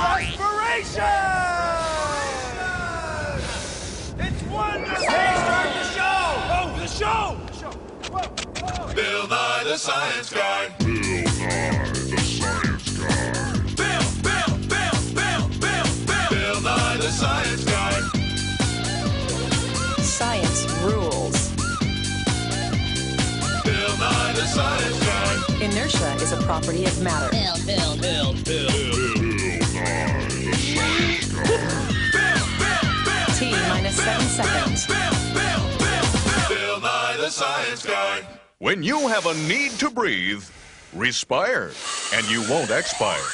Respiration! It's wonderful! Hey, start the show! Oh, the show! Whoa, whoa. Bill Nye the Science Guy. Bill Nye the Science Guy. Science rules. Bill Nye the Science Guy. Inertia is a property of matter. Bill Nye the Science Guy. T minus 7 seconds. Bill Nye the Science Guy. When you have a need to breathe, respire, and you won't expire.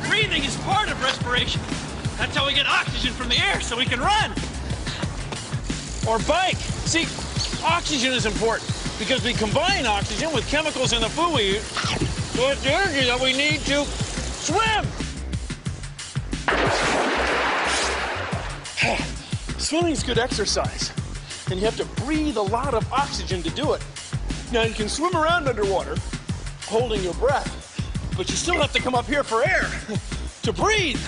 Breathing is part of respiration. That's how we get oxygen from the air so we can run. Or bike. See, oxygen is important because we combine oxygen with chemicals in the food we eat, so it's the energy that we need to swim. Swimming's good exercise, and you have to breathe a lot of oxygen to do it. Now, you can swim around underwater, holding your breath, but you still have to come up here for air to breathe.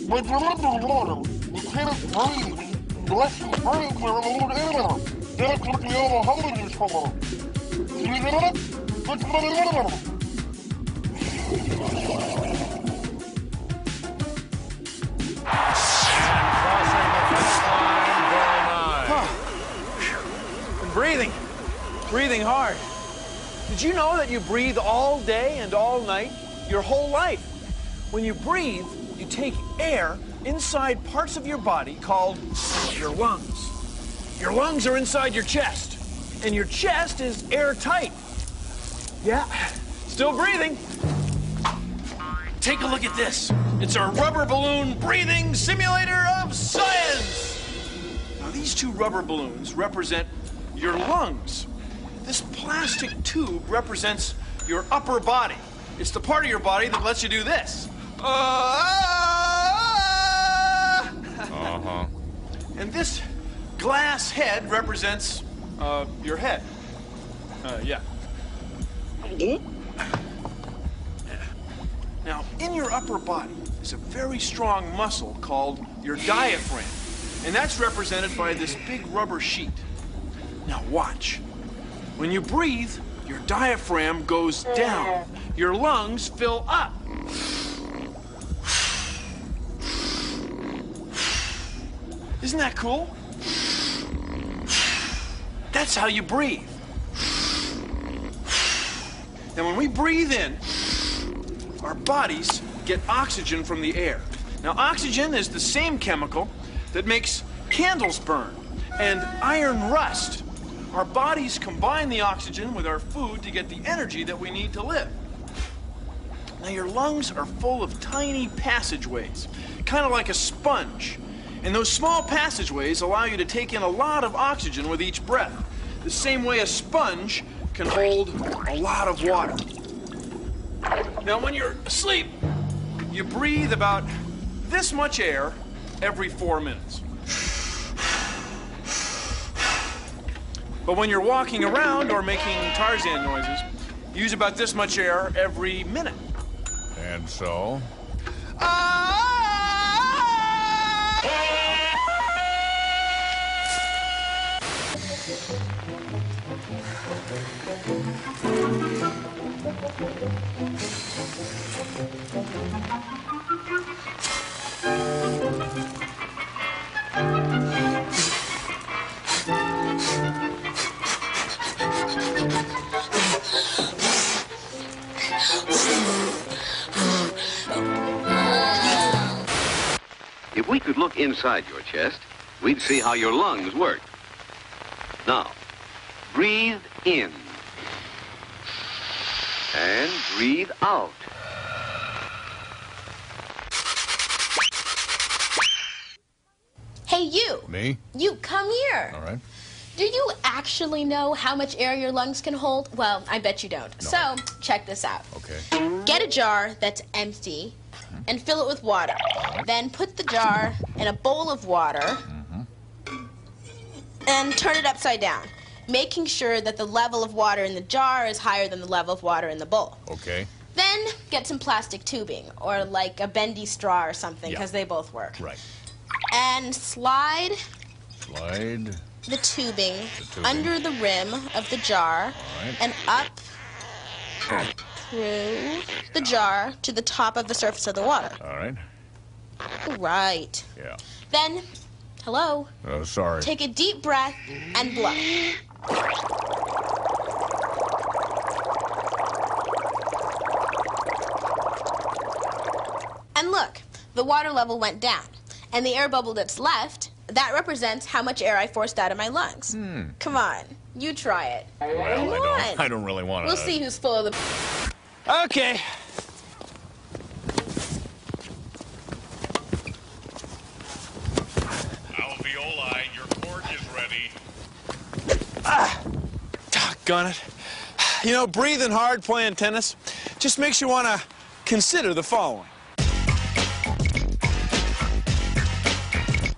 But you're underwater. You can't breathe unless you breathe your own air. That's what the other holding is for. You know it? It's Breathing hard. Did you know that you breathe all day and all night, your whole life? When you breathe, you take air inside parts of your body called your lungs. Your lungs are inside your chest, and your chest is airtight. Yeah, still breathing. Take a look at this. It's a rubber balloon breathing simulator of science. Now, these two rubber balloons represent your lungs. This plastic tube represents your upper body. It's the part of your body that lets you do this. And this glass head represents your head. Yeah. Now, in your upper body is a very strong muscle called your diaphragm. And that's represented by this big rubber sheet. Now watch. When you breathe, your diaphragm goes down. Your lungs fill up. Isn't that cool? That's how you breathe. Now, when we breathe in, our bodies get oxygen from the air. Now, oxygen is the same chemical that makes candles burn and iron rust. Our bodies combine the oxygen with our food to get the energy that we need to live. Now, your lungs are full of tiny passageways, kind of like a sponge. And those small passageways allow you to take in a lot of oxygen with each breath, the same way a sponge can hold a lot of water. Now, when you're asleep, you breathe about this much air every 4 minutes. But when you're walking around or making Tarzan noises, you use about this much air every minute. And so? If we could look inside your chest, we'd see how your lungs work. Now, breathe in. And breathe out. Hey, you. Me? You, come here. All right. Do you actually know how much air your lungs can hold? Well, I bet you don't. No. So, check this out. Okay. Get a jar that's empty and fill it with water. Then put the jar in a bowl of water and turn it upside down. making sure that the level of water in the jar is higher than the level of water in the bowl. Okay. Then get some plastic tubing, or like a bendy straw or something, because they both work. Right. And slide Slide. the tubing under the rim of the jar and up through the jar to the top of the surface of the water. All right. Right. Yeah. Then, hello, Oh, sorry. take a deep breath and blow. And look, the water level went down. And the air bubble that's left, that represents how much air I forced out of my lungs. Come on, you try it. Well, I don't really want to. We'll see who's full of the... Okay. Alveoli, your cork is ready. Doggone it. You know, breathing hard playing tennis just makes you want to consider the following.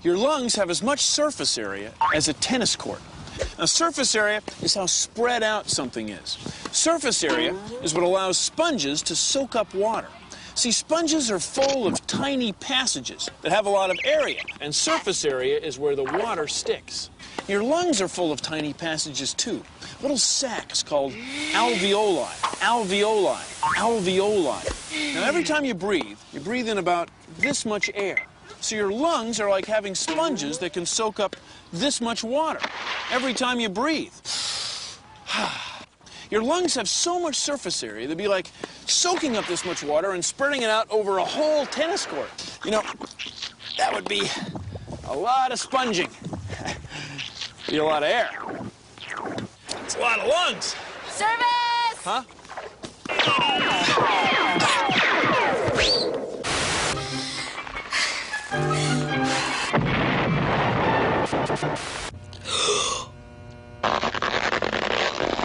Your lungs have as much surface area as a tennis court. Now, surface area is how spread out something is. Surface area is what allows sponges to soak up water. See, sponges are full of tiny passages that have a lot of area, and surface area is where the water sticks. Your lungs are full of tiny passages, too. Little sacs called alveoli, alveoli, alveoli. Now, every time you breathe in about this much air. So your lungs are like having sponges that can soak up this much water every time you breathe. Your lungs have so much surface area, they'd be like soaking up this much water and spreading it out over a whole tennis court. You know, that would be a lot of sponging. Be a lot of air. It's a lot of lungs. Service! Huh?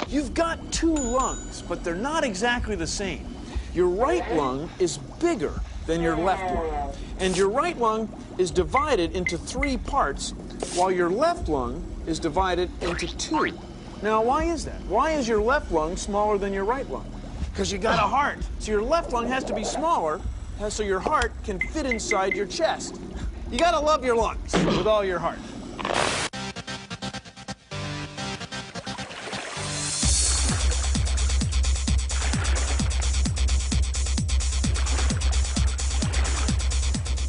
You've got two lungs, but they're not exactly the same. Your right lung is bigger than your left lung, and your right lung is divided into 3 parts, while your left lung is divided into 2. Now, why is that? Why is your left lung smaller than your right lung? Because you got a heart. So your left lung has to be smaller so your heart can fit inside your chest. You gotta love your lungs with all your heart.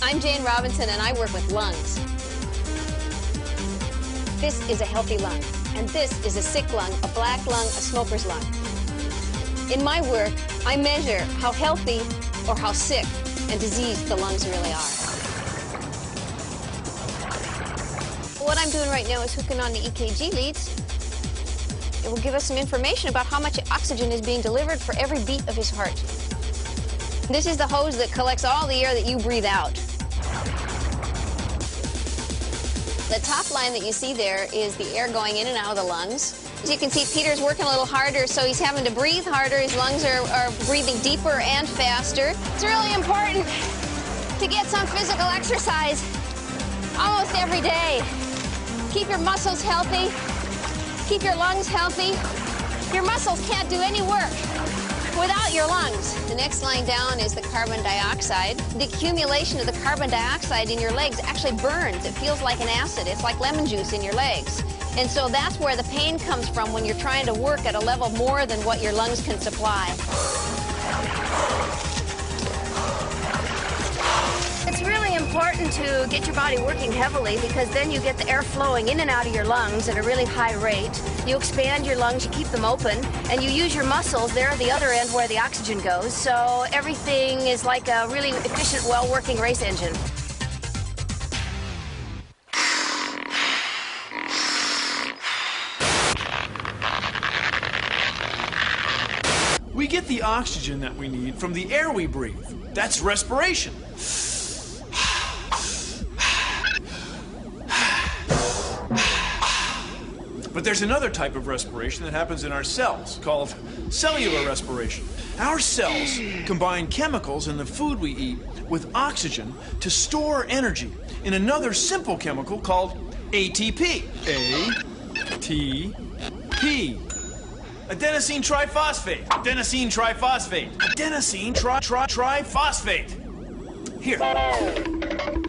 I'm Jane Robinson, and I work with lungs. This is a healthy lung, and this is a sick lung, a black lung, a smoker's lung. In my work, I measure how healthy or how sick and diseased the lungs really are. What I'm doing right now is hooking on the EKG leads. It will give us some information about how much oxygen is being delivered for every beat of his heart. This is the hose that collects all the air that you breathe out. The top line that you see there is the air going in and out of the lungs. As you can see, Peter's working a little harder, so he's having to breathe harder. His lungs are breathing deeper and faster. It's really important to get some physical exercise almost every day. Keep your muscles healthy. Keep your lungs healthy. Your muscles can't do any work without your lungs. The next line down is the carbon dioxide. The accumulation of the carbon dioxide in your legs actually burns. It feels like an acid. It's like lemon juice in your legs. And so that's where the pain comes from when you're trying to work at a level more than what your lungs can supply. It's really important to get your body working heavily because then you get the air flowing in and out of your lungs at a really high rate. You expand your lungs, you keep them open, and you use your muscles there at the other end where the oxygen goes. So everything is like a really efficient, well-working race engine. We get the oxygen that we need from the air we breathe. That's respiration. But there's another type of respiration that happens in our cells called cellular respiration. Our cells combine chemicals in the food we eat with oxygen to store energy in another simple chemical called ATP. ATP. ATP. Adenosine triphosphate. Adenosine triphosphate. Adenosine triphosphate. Here.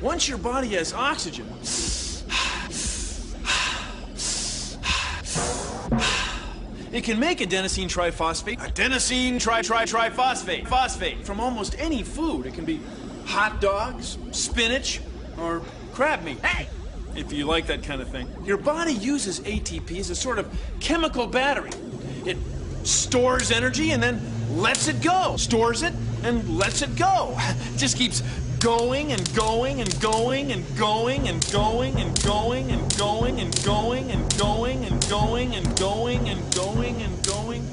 Once your body has oxygen, it can make adenosine triphosphate. Adenosine triphosphate. Phosphate from almost any food. It can be hot dogs, spinach, or crab meat. Hey! If you like that kind of thing. Your body uses ATP as a sort of chemical battery. It stores energy and then lets it go. Stores it and lets it go. It just keeps going and going and going and going and going and going and going and going and going and going and going and going and going.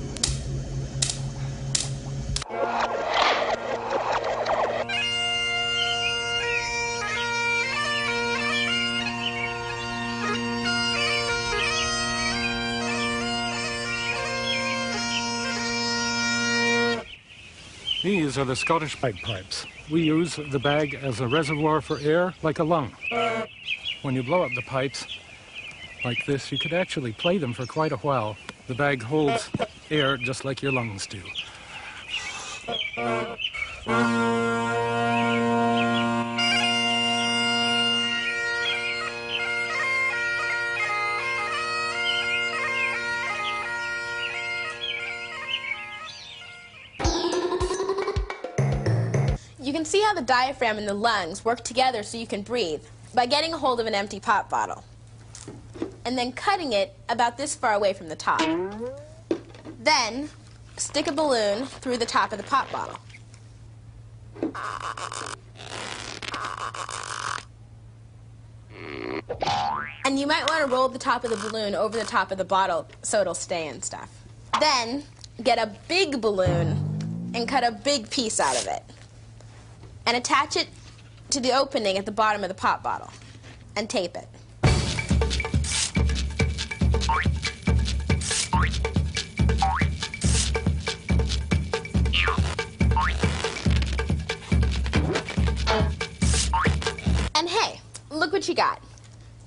These are the Scottish bagpipes. We use the bag as a reservoir for air, like a lung. When you blow up the pipes like this, you could actually play them for quite a while. The bag holds air just like your lungs do. You can see how the diaphragm and the lungs work together so you can breathe by getting a hold of an empty pop bottle and then cutting it about this far away from the top. Then stick a balloon through the top of the pop bottle. And you might want to roll the top of the balloon over the top of the bottle so it'll stay and stuff. Then get a big balloon and cut a big piece out of it. And attach it to the opening at the bottom of the pop bottle and tape it. And hey, look what you got.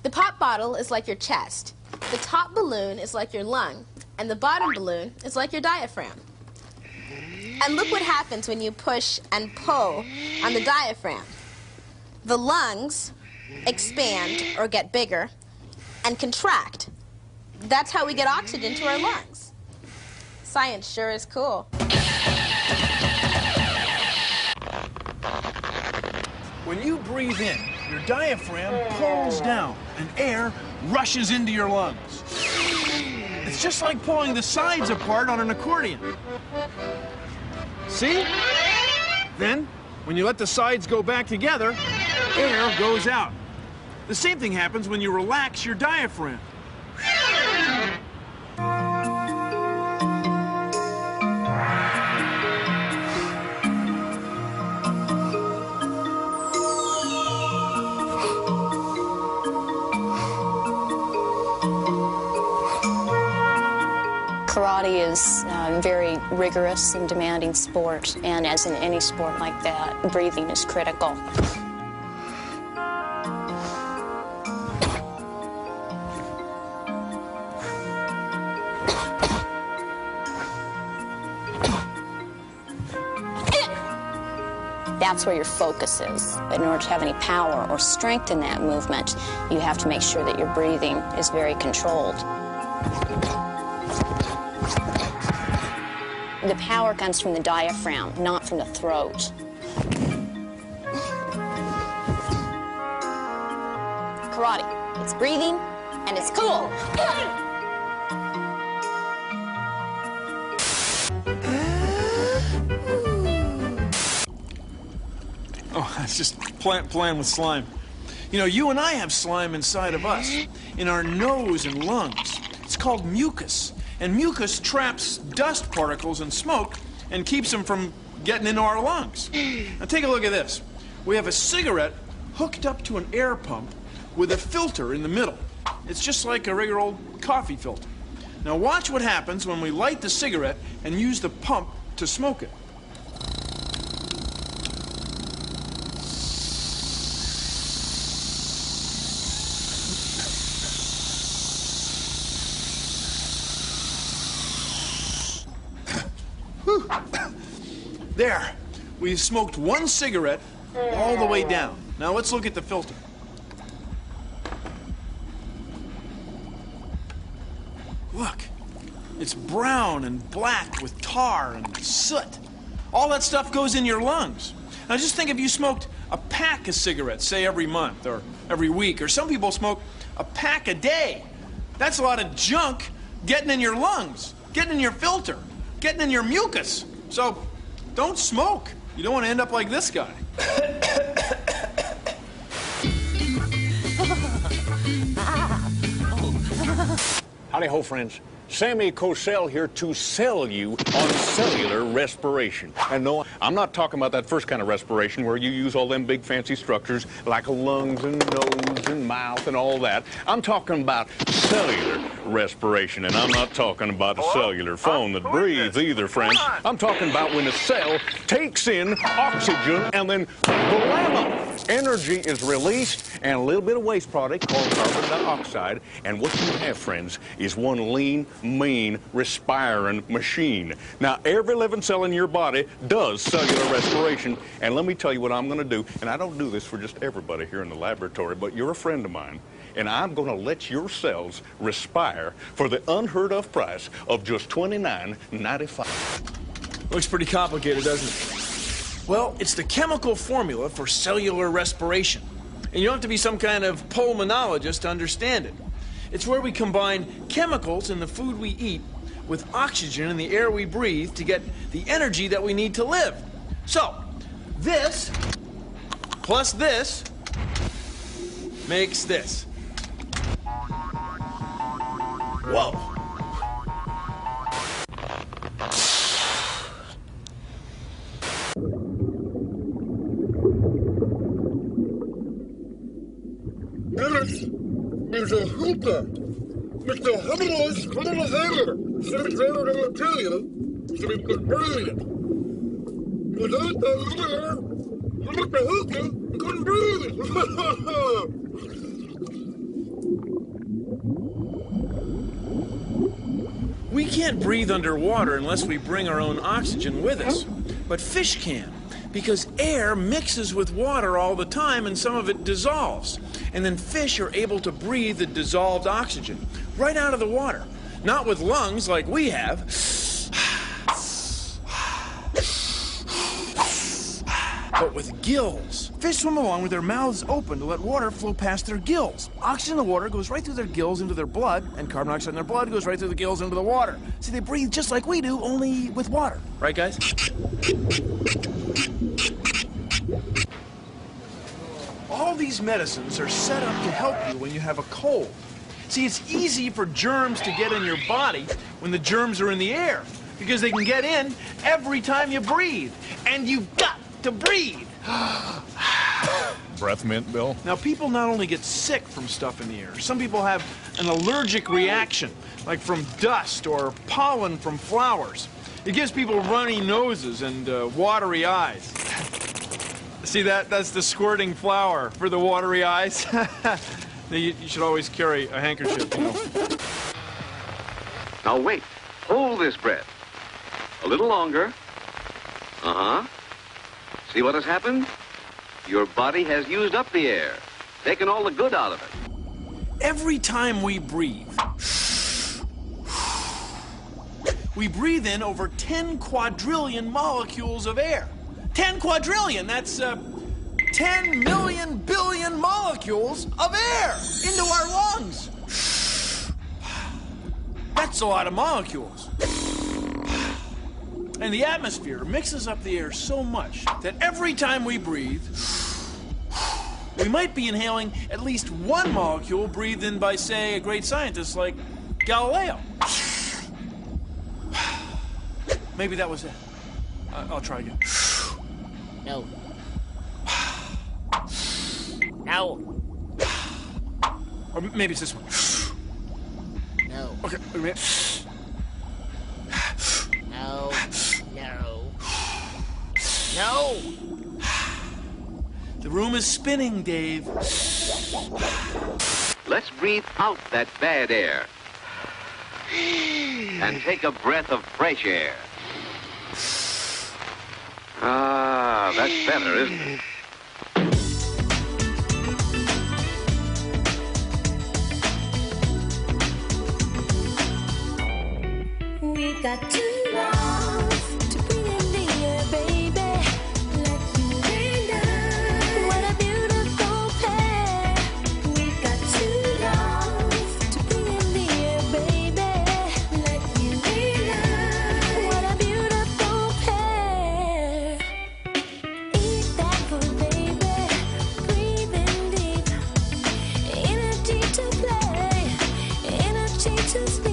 The pop bottle is like your chest, the top balloon is like your lung, and the bottom balloon is like your diaphragm. And look what happens when you push and pull on the diaphragm. The lungs expand or get bigger and contract. That's how we get oxygen to our lungs. Science sure is cool. When you breathe in, your diaphragm pulls down and air rushes into your lungs. It's just like pulling the sides apart on an accordion. See? Then, when you let the sides go back together, air goes out. The same thing happens when you relax your diaphragm. Karate is a very rigorous and demanding sport, and as in any sport like that, breathing is critical. That's where your focus is. But in order to have any power or strength in that movement, you have to make sure that your breathing is very controlled. The power comes from the diaphragm, not from the throat. Karate, it's breathing and it's cool. Oh, that's just playing with slime. You know, you and I have slime inside of us, in our nose and lungs. It's called mucus. And mucus traps dust particles and smoke and keeps them from getting into our lungs. Now take a look at this. We have a cigarette hooked up to an air pump with a filter in the middle. It's just like a regular old coffee filter. Now watch what happens when we light the cigarette and use the pump to smoke it. Whew. There. We've smoked one cigarette all the way down. Now let's look at the filter. Look. It's brown and black with tar and soot. All that stuff goes in your lungs. Now just think if you smoked a pack of cigarettes, say every month or every week, or some people smoke a pack a day. That's a lot of junk getting in your lungs, getting in your filter, getting in your mucus. So don't smoke. You don't want to end up like this guy. Howdy ho, friends. Sammy Cosell here to sell you on cellular respiration. And no, I'm not talking about that first kind of respiration where you use all them big fancy structures like lungs and nose and mouth and all that. I'm talking about cellular respiration, and I'm not talking about a cellular phone that breathes either, friends. I'm talking about when a cell takes in oxygen and then blammo! Energy is released and a little bit of waste product called carbon dioxide, and what you have, friends, is one lean, mean, respiring machine. Now, every living cell in your body does cellular respiration, and let me tell you what I'm going to do, and I don't do this for just everybody here in the laboratory, but you're a friend of mine, and I'm going to let your cells respire for the unheard of price of just $29.95. Looks pretty complicated, doesn't it? Well, it's the chemical formula for cellular respiration. And you don't have to be some kind of pulmonologist to understand it. It's where we combine chemicals in the food we eat with oxygen in the air we breathe to get the energy that we need to live. So, this plus this makes this. Whoa! This is a hookah. Mr. Hummel's criminal hammer. Sitting there in the material, so we could burn it. Without the hammer, with the hookah, we couldn't breathe. We can't breathe underwater unless we bring our own oxygen with us. But fish can, because air mixes with water all the time and some of it dissolves. And then fish are able to breathe the dissolved oxygen right out of the water. Not with lungs like we have, but with gills. Fish swim along with their mouths open to let water flow past their gills. Oxygen in the water goes right through their gills into their blood, and carbon dioxide in their blood goes right through the gills into the water. See, they breathe just like we do, only with water. Right, guys? All these medicines are set up to help you when you have a cold. See, it's easy for germs to get in your body when the germs are in the air, because they can get in every time you breathe. And you've got to breathe. Breath mint, Bill? Now, people not only get sick from stuff in the air, some people have an allergic reaction, like from dust or pollen from flowers. It gives people runny noses and watery eyes. See that? That's the squirting flower for the watery eyes. You should always carry a handkerchief, you know. Now wait. Hold this breath. A little longer. Uh-huh. See what has happened? Your body has used up the air, taken all the good out of it. Every time we breathe in over 10 quadrillion molecules of air. 10 quadrillion, that's 10 million billion molecules of air into our lungs. That's a lot of molecules. And the atmosphere mixes up the air so much that every time we breathe, we might be inhaling at least one molecule breathed in by, say, a great scientist like Galileo. Maybe that was it. I'll try again. No. No. Or maybe it's this one. No. Okay, wait a minute. No. No. No. The room is spinning, Dave. Let's breathe out that bad air and take a breath of fresh air. That's better, isn't it? We got two lungs to breathe in the air, baby. Let you and I. What a beautiful pair. We got two lungs to breathe in the air, baby. Let you and I. What a beautiful pair. Eat that food, baby. Breathe in deep. Energy to play. Energy to sleep.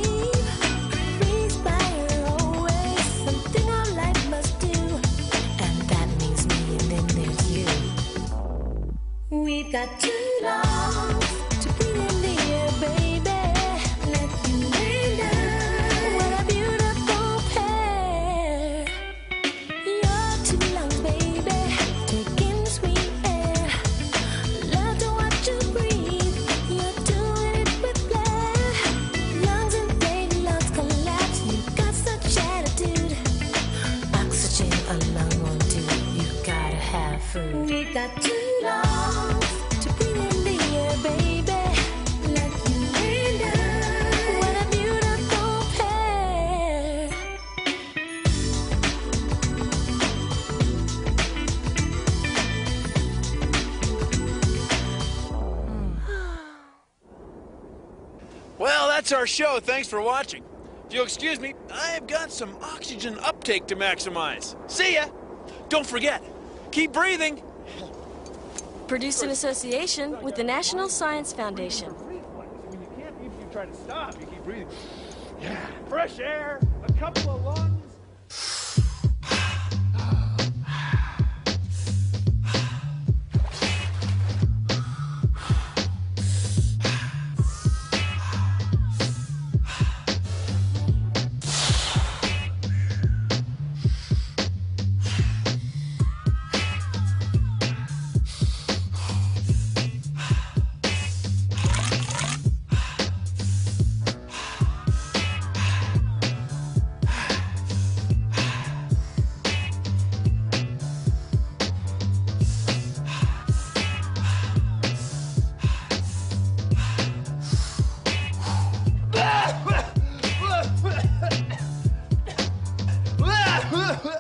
We've got two lungs to breathe in the air, baby. Let you and I. What a beautiful pair. Your two lungs, baby. Take in the sweet air. Love to watch you breathe. You're doing it with flair. Lungs inflate, lungs collapse. You've got such attitude. Oxygen a lung won't do. You gotta have food. We've got two lungs to breathe in the air, baby. Let you and I. What a beautiful pair. Well, that's our show. Thanks for watching. If you'll excuse me, I've got some oxygen uptake to maximize. See ya! Don't forget, keep breathing. Produced in association with the National Science Foundation. You can't, even if you try to stop, you keep breathing. Yeah. Fresh air, a couple of lungs. Ah!